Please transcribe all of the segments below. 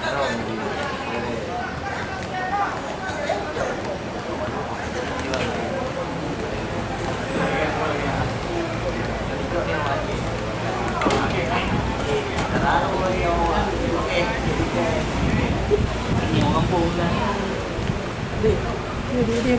Nhiều kampung dah. Dia.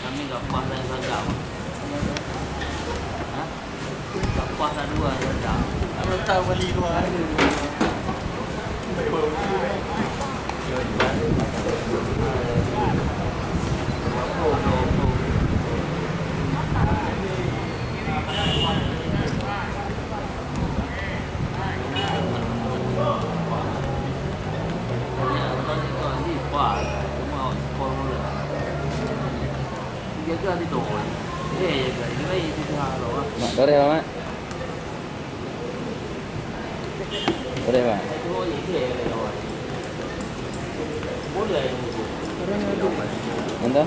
Kami tak puas dan seragam. Ha? Tak puas dan dua seragam. Kalau tahu balik keluar ada. Jaga di tu. Jaga. Ini itu halo. Mak boleh tak mak? Boleh pak? Itu ini lewat. Boleh. Entah?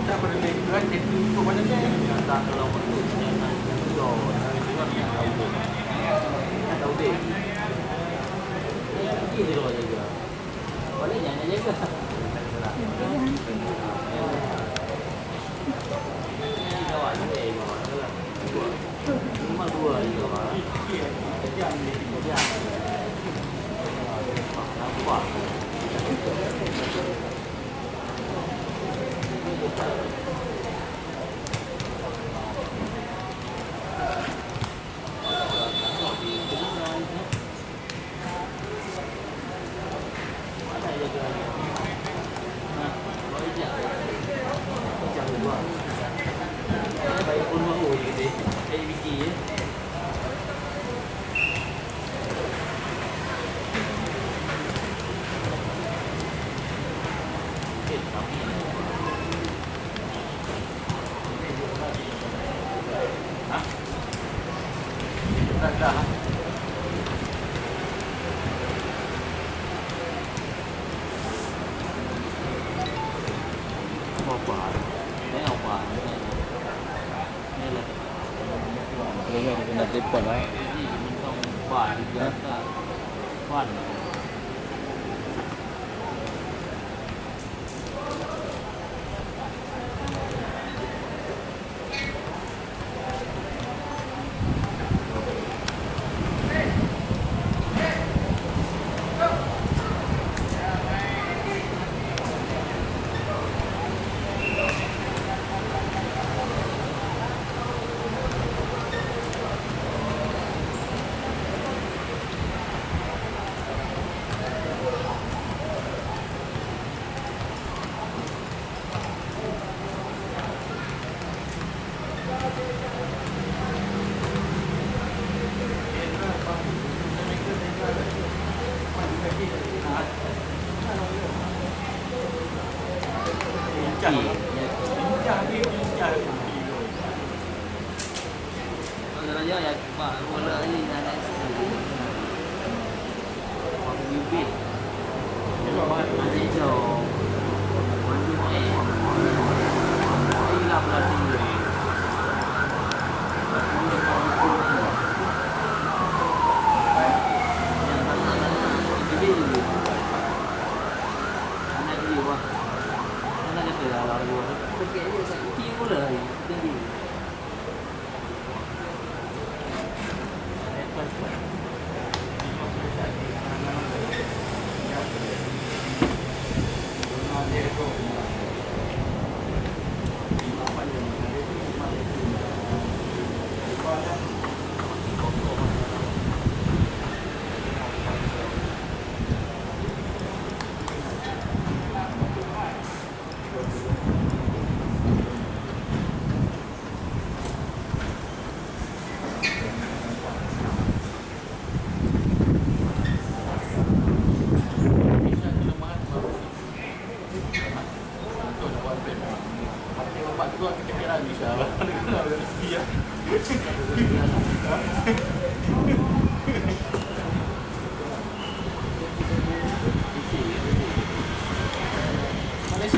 Tak boleh kan jadi tu mana ni? Tak kalau betul jangan jauh. Tahu deh. Ini dia jaga. Boleh jangan jaga. Cuma dua je lah. Nampak. Baik pun mahu je dia. Saya fikir je. Dah. Apa? Ini apa? Ini lah. Boleh kena telepon lah. Ini mentang ban juga tak. Ban. Kalau dia ya pak bola ni dah naik. Orang bibit. Mandi jauh. Mandi main. Hilang lah sini. Anak dia wah. Anak dia dah lalu.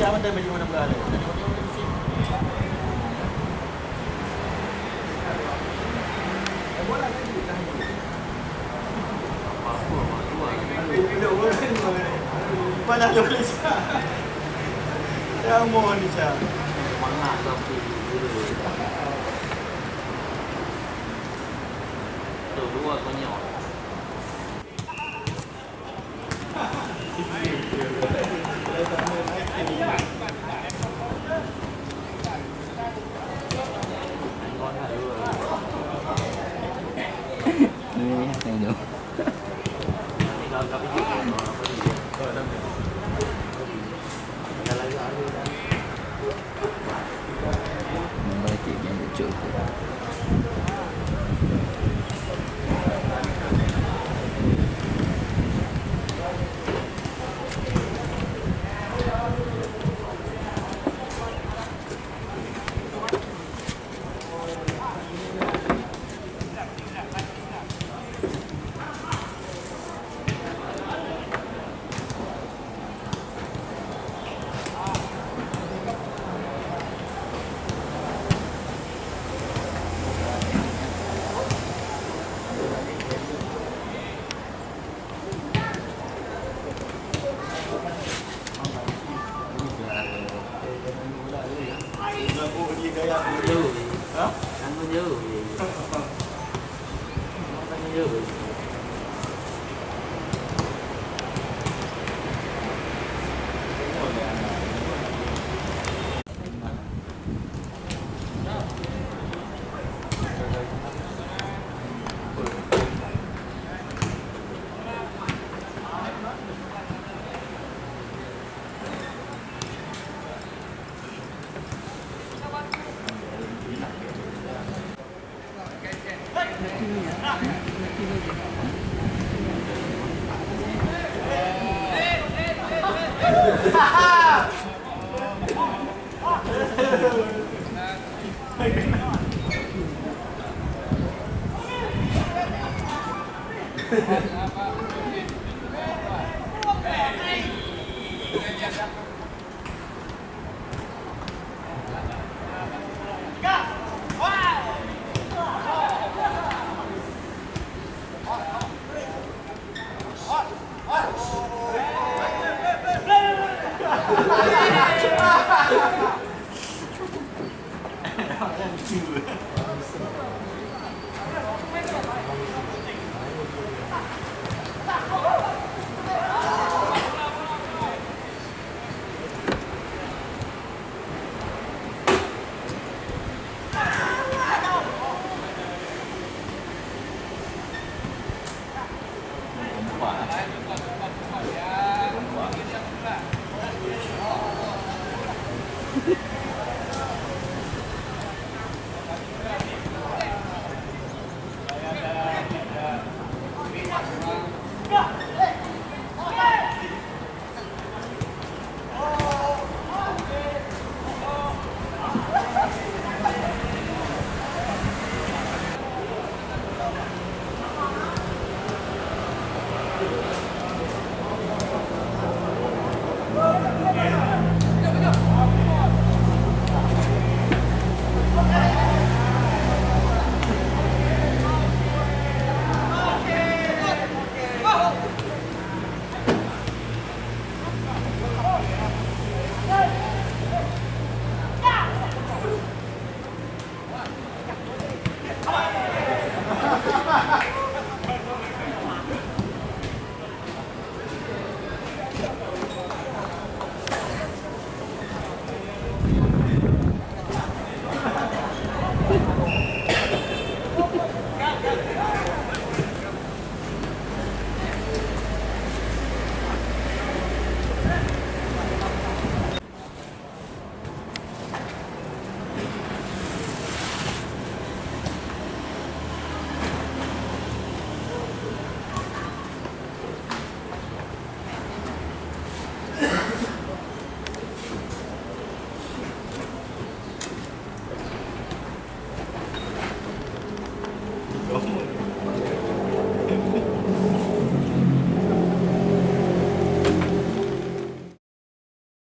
Salamat dahil medyo manang galay. Panalo ulit siya. Kaya umuhon siya. Mga sapi dulu. Tuh dua konyol. Ini yang itu. Tinggal kami juga apa dia. Ada lagi ada. Membaiki yang lucu tu. Ăn bao nhiêu? Bao nhiêu? Kamu